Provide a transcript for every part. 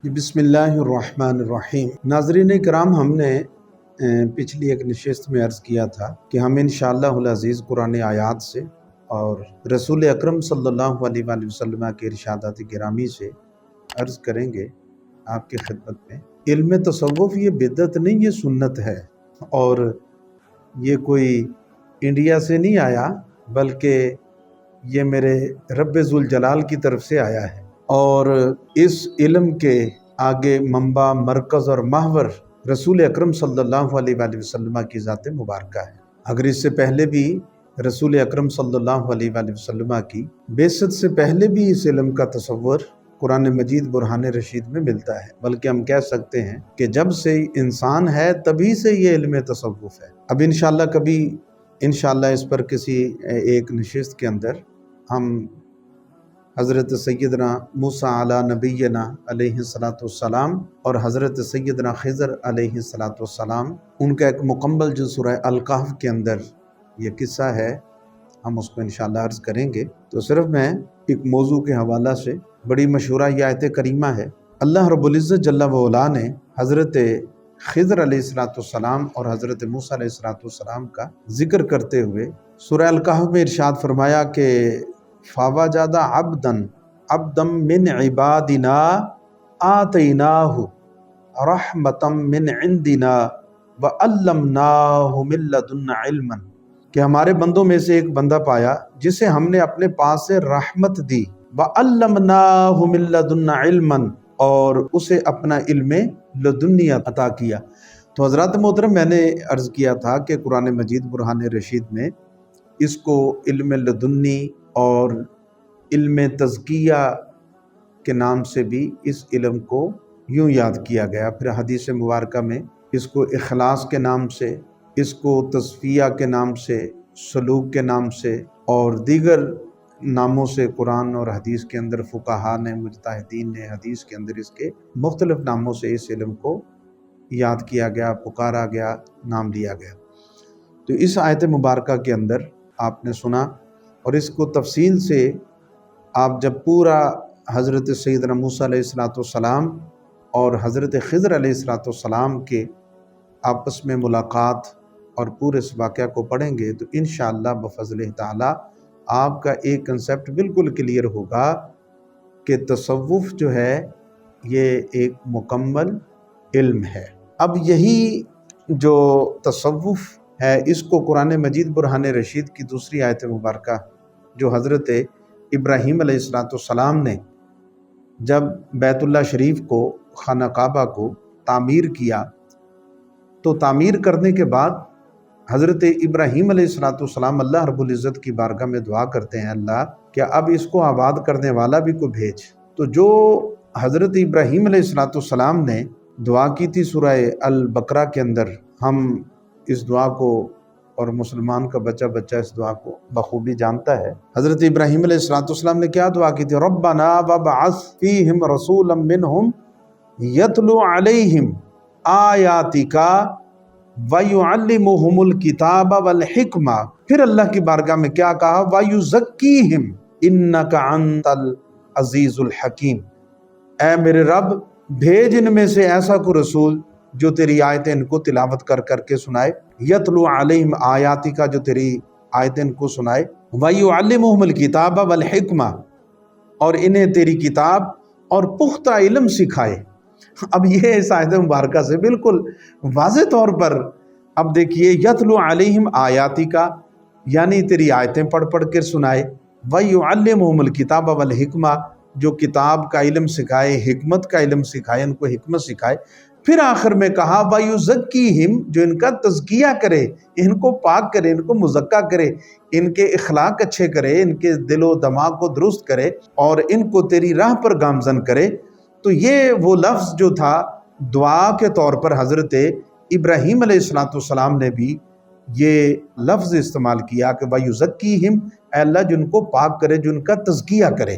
بسم اللہ الرحمن الرحیم۔ ناظرین کرام، ہم نے پچھلی ایک نشست میں عرض کیا تھا کہ ہم انشاءاللہ العزیز قرآن آیات سے اور رسول اکرم صلی اللہ علیہ وآلہ وسلم کے ارشادات گرامی سے عرض کریں گے آپ کی خدمت میں۔ علم تصوف یہ بدعت نہیں، یہ سنت ہے، اور یہ کوئی انڈیا سے نہیں آیا بلکہ یہ میرے رب ذوالجلال کی طرف سے آیا ہے، اور اس علم کے آگے منبع، مرکز اور محور رسول اکرم صلی اللہ علیہ وآلہ وسلم کی ذات مبارکہ ہے۔ اگر اس سے پہلے بھی رسول اکرم صلی اللہ علیہ وآلہ وسلم کی بعثت سے پہلے بھی اس علم کا تصور قرآن مجید برہان رشید میں ملتا ہے، بلکہ ہم کہہ سکتے ہیں کہ جب سے انسان ہے تبھی سے یہ علم تصوف ہے۔ اب انشاءاللہ اس پر کسی ایک نشست کے اندر ہم حضرت سیدنا موسیٰ علیہ نبینا علیہ السلام اور حضرت سیدنا خضر علیہ السلام، ان کا ایک مکمل جو سورہ الکہف کے اندر یہ قصہ ہے، ہم اس کو انشاءاللہ عرض کریں گے۔ تو صرف میں ایک موضوع کے حوالہ سے، بڑی مشہورہ یہ آیت کریمہ ہے۔ اللہ رب العزت جل وعلا نے حضرت خضر علیہ السلام اور حضرت موسیٰ علیہ السلام کا ذکر کرتے ہوئے سورہ الکہف میں ارشاد فرمایا کہ فَوَجَدَ عَبْدًا مِّنْ عِبَادِنَا آتَيْنَاهُ رَحْمَةً مِّنْ عِنْدِنَا وَعَلَّمْنَاهُ مِن لَّدُنَّا عِلْمًا، کہ ہمارے بندوں میں سے ایک بندہ پایا جسے ہم نے اپنے پاس سے رحمت دی، وَعَلَّمْنَاهُ مِن لَّدُنَّا عِلْمًا، اور اسے اپنا علم لدنی عطا کیا۔ تو حضرات محترم، میں نے عرض کیا تھا کہ قرآن مجید برہان رشید میں اس کو علم لدنی اور علم تزکیہ کے نام سے بھی اس علم کو یوں یاد کیا گیا۔ پھر حدیث مبارکہ میں اس کو اخلاص کے نام سے، اس کو تصفیہ کے نام سے، سلوک کے نام سے اور دیگر ناموں سے قرآن اور حدیث کے اندر فقہا نے، مجتہدین نے حدیث کے اندر اس کے مختلف ناموں سے اس علم کو یاد کیا گیا، پکارا گیا، نام لیا گیا۔ تو اس آیت مبارکہ کے اندر آپ نے سنا، اور اس کو تفصیل سے آپ جب پورا حضرت سیدنا موسیٰ علیہ السلام اور حضرت خضر علیہ السلام کے آپس میں ملاقات اور پورے اس واقعہ کو پڑھیں گے تو انشاءاللہ بفضل تعالی آپ کا ایک کنسیپٹ بالکل کلیئر ہوگا کہ تصوف جو ہے یہ ایک مکمل علم ہے۔ اب یہی جو تصوف ہے، اس کو قرآن مجید برہان رشید کی دوسری آیت مبارکہ جو حضرت ابراہیم علیہ السلام نے جب بیت اللہ شریف کو، خانہ کعبہ کو تعمیر کیا، تو تعمیر کرنے کے بعد حضرت ابراہیم علیہ السلام اللہ رب العزت کی بارگاہ میں دعا کرتے ہیں، اللہ کیا اب اس کو آباد کرنے والا بھی کو بھیج۔ تو جو حضرت ابراہیم علیہ السلام نے دعا کی تھی سورہ البقرہ کے اندر، ہم اس دعا کو، اور مسلمان کا بچہ اس دعا کو بخوبی جانتا ہے۔ حضرت ابراہیم علیہ السلام نے کیا دعا کی تھی؟ ربنا وابعث فیہم رسولا منہم یتلو علیہم آیاتک ویعلمہم الکتاب والحکمہ۔ پھر اللہ کی بارگاہ میں کیا کہا؟ ویزکیہم انک انت العزیز الحکیم۔ اے میرے رب، بھیج ان میں سے ایسا کوئی رسول جو تیری آیتیں ان کو تلاوت کر کر کے سنائے، یتلو علیہم آیاتی کا، جو تیری آیتیں ان کو سنائے، وَيُعَلِّمُهُمُ الْكِتَابَ وَالْحِكْمَةَ، اور انہیں تیری کتاب اور پختہ علم سکھائے۔ اب یہ اس آیت مبارکہ سے بالکل واضح طور پر اب دیکھیے، یتلو علیہم آیاتی کا یعنی تیری آیتیں پڑھ پڑھ کر سنائے، وَيُعَلِّمُهُمُ الْكِتَابَ وَالْحِكْمَةَ، جو کتاب کا علم سکھائے، حکمت کا علم سکھائے، ان کو حکمت سکھائے۔ پھر آخر میں کہا وَيُزَكِّيهِمْ، جو ان کا تزکیہ کرے، ان کو پاک کرے، ان کو مزکہ کرے، ان کے اخلاق اچھے کرے، ان کے دل و دماغ کو درست کرے اور ان کو تیری راہ پر گامزن کرے۔ تو یہ وہ لفظ جو تھا دعا کے طور پر حضرت ابراہیم علیہ السلام نے بھی یہ لفظ استعمال کیا کہ وَيُزَكِّيهِمْ، اے اللہ جن کو پاک کرے، جو ان کا تزکیہ کرے۔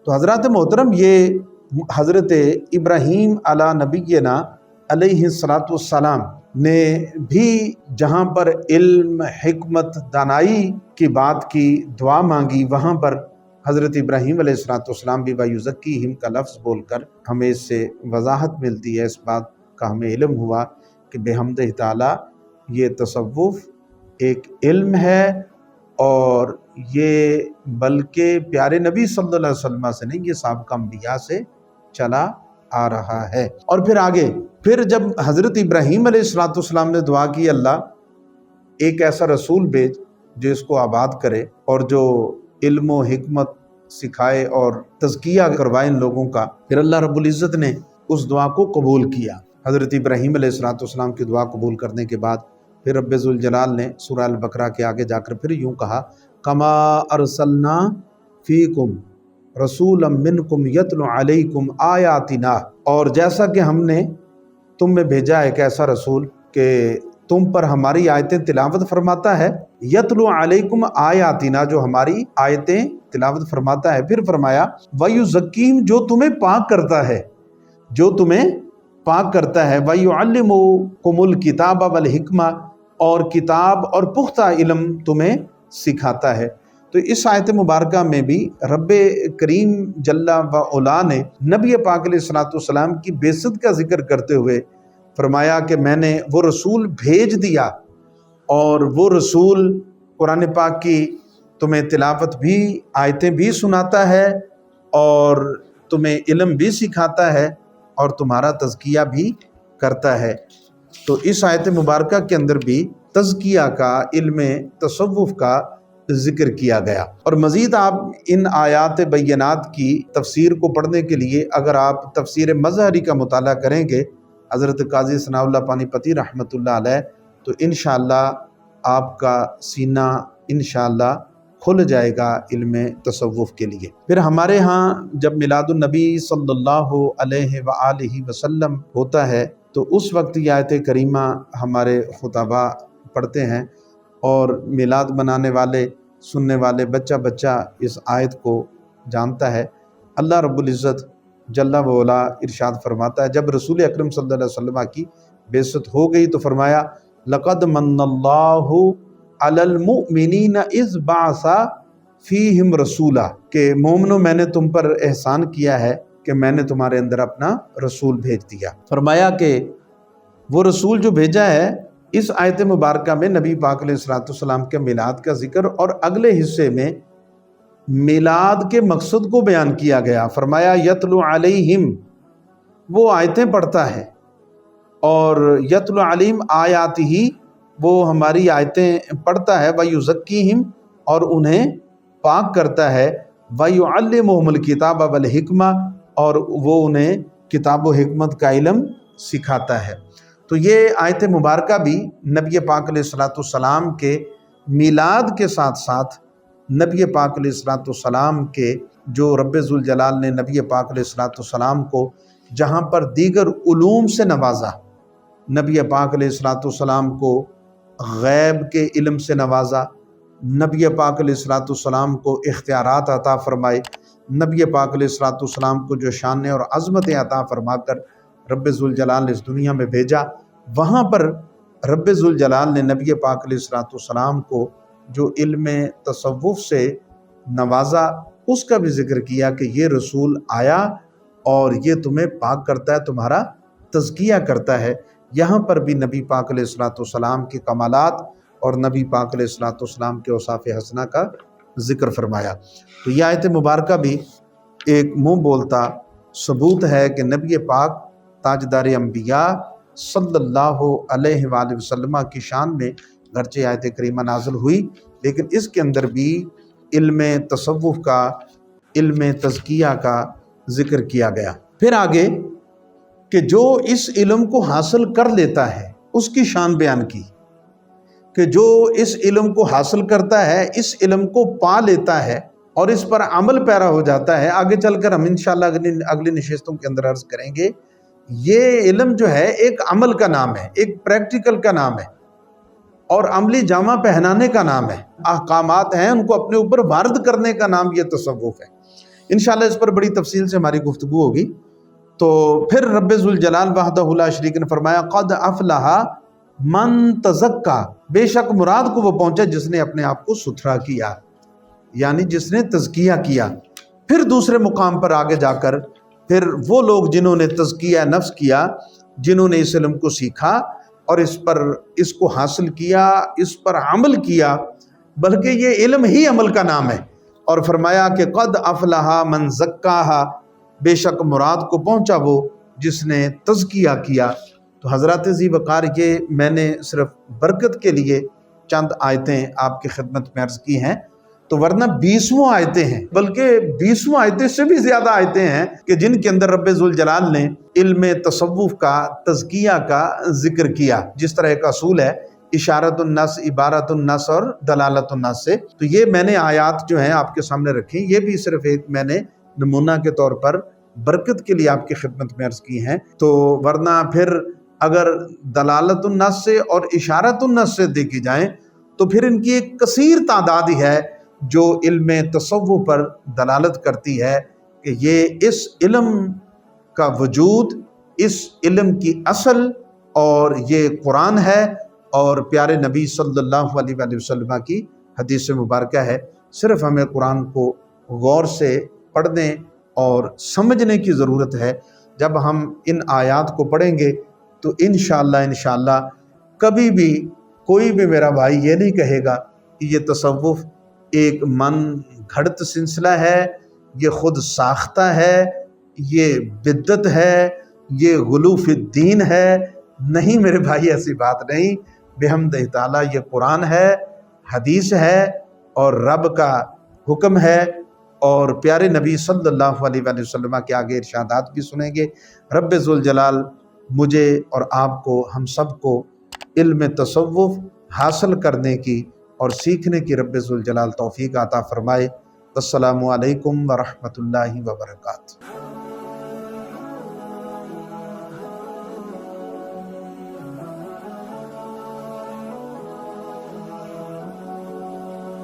تو حضرات محترم، یہ حضرت ابراہیم علی نبینا علیہ السلام نے بھی جہاں پر علم، حکمت، دانائی کی بات کی، دعا مانگی، وہاں پر حضرت ابراہیم علیہ السلام بھی وَيُزَكِّيهِمْ کا لفظ بول کر ہمیں اس سے وضاحت ملتی ہے، اس بات کا ہمیں علم ہوا کہ بحمدہ تعالیٰ یہ تصوف ایک علم ہے، اور یہ بلکہ پیارے نبی صلی اللہ علیہ وسلم سے نہیں، یہ سابقہ انبیاء سے چلا آ رہا ہے۔ اور پھر آگے، پھر جب حضرت ابراہیم علیہ السلام نے دعا کی اللہ ایک ایسا رسول بھیج جو اس کو آباد کرے اور جو علم و حکمت سکھائے اور تزکیہ کروائے ان لوگوں کا، پھر اللہ رب العزت نے اس دعا کو قبول کیا۔ حضرت ابراہیم علیہ السلام کی دعا قبول کرنے کے بعد پھر رب ذوالجلال نے سورہ البقرہ کے آگے جا کر پھر یوں کہا، کما ارسلنا فیکم رسولا منکم یتلو علیکم آیاتنا، اور جیسا کہ ہم نے تم میں بھیجا ایک ایسا رسول کہ تم پر ہماری آیتیں تلاوت فرماتا ہے، یتلو علیکم آیاتنا، جو ہماری آیتیں تلاوت فرماتا ہے۔ پھر فرمایا وَيُزَكِّيهِمْ، جو تمہیں پاک کرتا ہے، جو تمہیں پاک کرتا ہے، وَيُعَلِّمُكُمُ الْكِتَابَ وَالْحِكْمَةَ، اور کتاب اور پختہ علم تمہیں سکھاتا ہے۔ تو اس آیت مبارکہ میں بھی رب کریم جل و علا نے نبی پاک علیہ السلام کی بعثت کا ذکر کرتے ہوئے فرمایا کہ میں نے وہ رسول بھیج دیا، اور وہ رسول قرآن پاک کی تمہیں تلاوت بھی، آیتیں بھی سناتا ہے، اور تمہیں علم بھی سکھاتا ہے، اور تمہارا تزکیہ بھی کرتا ہے۔ تو اس آیت مبارکہ کے اندر بھی تزکیہ کا، علم تصوف کا ذکر کیا گیا۔ اور مزید آپ ان آیات بینات کی تفسیر کو پڑھنے کے لیے اگر آپ تفسیر مظہری کا مطالعہ کریں گے حضرت قاضی ثناء اللہ پانی پتی رحمۃ اللہ علیہ، تو انشاءاللہ آپ کا سینہ انشاءاللہ کھل جائے گا علم تصوف کے لیے۔ پھر ہمارے ہاں جب میلاد النبی صلی اللہ علیہ وآلہ وسلم ہوتا ہے تو اس وقت یہ آیت کریمہ ہمارے خطباء پڑھتے ہیں، اور میلاد منانے والے، سننے والے، بچہ بچہ اس آیت کو جانتا ہے۔ اللہ رب العزت جل و علا ارشاد فرماتا ہے، جب رسول اکرم صلی اللہ علیہ وسلم کی بعثت ہو گئی تو فرمایا لقد من اللہ علی المؤمنین اذ بعث فیہم رسولا، کہ مومنو میں نے تم پر احسان کیا ہے کہ میں نے تمہارے اندر اپنا رسول بھیج دیا۔ فرمایا کہ وہ رسول جو بھیجا ہے، اس آیت مبارکہ میں نبی پاک علیہ السلام کے میلاد کا ذکر، اور اگلے حصے میں میلاد کے مقصد کو بیان کیا گیا۔ فرمایا یتلو علیہم، وہ آیتیں پڑھتا ہے، اور یتلو علیہم آیاتہ، وہ ہماری آیتیں پڑھتا ہے، وَيُزَكِّيهِمْ، اور انہیں پاک کرتا ہے، وَيُعَلِّمُهُمُ الْكِتَابَ وَالْحِكْمَةَ، اور وہ انہیں کتاب و حکمت کا علم سکھاتا ہے۔ تو یہ آیت مبارکہ بھی نبی پاک علیہ السلام کے میلاد کے ساتھ ساتھ نبی پاک علیہ السلام کے جو رب ذوالجلال نے نبی پاک علیہ السلام کو جہاں پر دیگر علوم سے نوازا، نبی پاک علیہ السلام کو غیب کے علم سے نوازا، نبی پاک علیہ السلام کو اختیارات عطا فرمائے، نبی پاک علیہ السلام کو جو شان اور عظمت عطا فرما کر رب ذوالجلال نے اس دنیا میں بھیجا، وہاں پر رب ذوالجلال نے نبی پاک علیہ السلام کو جو علم تصوف سے نوازا، اس کا بھی ذکر کیا کہ یہ رسول آیا اور یہ تمہیں پاک کرتا ہے، تمہارا تزکیہ کرتا ہے۔ یہاں پر بھی نبی پاک علیہ السلام کے کمالات اور نبی پاک علیہ السلام کے اوصاف حسنہ کا ذکر فرمایا۔ تو یہ آیت مبارکہ بھی ایک منہ بولتا ثبوت ہے کہ نبی پاک تاجدار انبیاء صلی اللہ علیہ وآلہ وسلم کی شان میں گرچہ آیت کریمہ نازل ہوئی، لیکن اس کے اندر بھی علم تصوف کا، علم تزکیہ کا ذکر کیا گیا۔ پھر آگے کہ جو اس علم کو حاصل کر لیتا ہے اس کی شان بیان کی، کہ جو اس علم کو حاصل کرتا ہے، اس علم کو پا لیتا ہے اور اس پر عمل پیرا ہو جاتا ہے۔ آگے چل کر ہم انشاءاللہ اگلی نشستوں کے اندر عرض کریں گے، یہ علم جو ہے ایک عمل کا نام ہے، ایک پریکٹیکل کا نام ہے، اور عملی جامہ پہنانے کا نام ہے۔ احکامات ہیں، ان کو اپنے اوپر وارد کرنے کا نام یہ تصوف ہے۔ انشاءاللہ اس پر بڑی تفصیل سے ہماری گفتگو ہوگی۔ تو پھر رب ذوالجلال وحدہ لا شریک نے فرمایا قد افلح من تزکا، بے شک مراد کو وہ پہنچا جس نے اپنے آپ کو ستھرا کیا، یعنی جس نے تزکیہ کیا۔ پھر دوسرے مقام پر آگے جا کر پھر وہ لوگ جنہوں نے تزکیہ نفس کیا، جنہوں نے اس علم کو سیکھا اور اس کو حاصل کیا، اس پر عمل کیا، بلکہ یہ علم ہی عمل کا نام ہے۔ اور فرمایا کہ قد افلح من زکاہا، بے شک مراد کو پہنچا وہ جس نے تزکیہ کیا۔ تو حضرات ذی وقار یہ میں نے صرف برکت کے لیے چند آیتیں آپ کی خدمت میں عرض کی ہیں، تو ورنہ 20 آیتیں ہیں، بلکہ 20 آیتیں سے بھی زیادہ آیتیں ہیں کہ جن کے اندر رب ذوالجلال نے علم تصوف کا، تزکیہ کا ذکر کیا۔ جس طرح ایک اصول ہے اشارت النص، عبارت النص اور دلالت النص سے، تو یہ میں نے آیات جو ہیں آپ کے سامنے رکھی، یہ بھی صرف ایک میں نے نمونہ کے طور پر برکت کے لیے آپ کی خدمت میں عرض کی ہیں۔ تو ورنہ پھر اگر دلالت النص سے اور اشارت النص سے دیکھی جائیں تو پھر ان کی ایک کثیر تعداد ہی ہے جو علم تصوف پر دلالت کرتی ہے کہ یہ اس علم کا وجود، اس علم کی اصل اور یہ قرآن ہے اور پیارے نبی صلی اللہ علیہ وآلہ وسلم کی حدیث مبارکہ ہے۔ صرف ہمیں قرآن کو غور سے پڑھنے اور سمجھنے کی ضرورت ہے۔ جب ہم ان آیات کو پڑھیں گے تو انشاءاللہ کبھی بھی کوئی بھی میرا بھائی یہ نہیں کہے گا کہ یہ تصوف ایک من گھڑت سلسلہ ہے، یہ خود ساختہ ہے، یہ بدعت ہے، یہ غلو فی الدین ہے۔ نہیں میرے بھائی، ایسی بات نہیں۔ بحمدہ تعالیٰ یہ قرآن ہے، حدیث ہے اور رب کا حکم ہے، اور پیارے نبی صلی اللہ علیہ وآلہ وسلم کے آگے ارشادات بھی سنیں گے۔ رب ذوالجلال مجھے اور آپ کو، ہم سب کو علم تصوف حاصل کرنے کی اور سیکھنے کی رب ذوالجلال توفیق عطا فرمائے۔ السلام علیکم ورحمۃ اللہ وبرکاتہ۔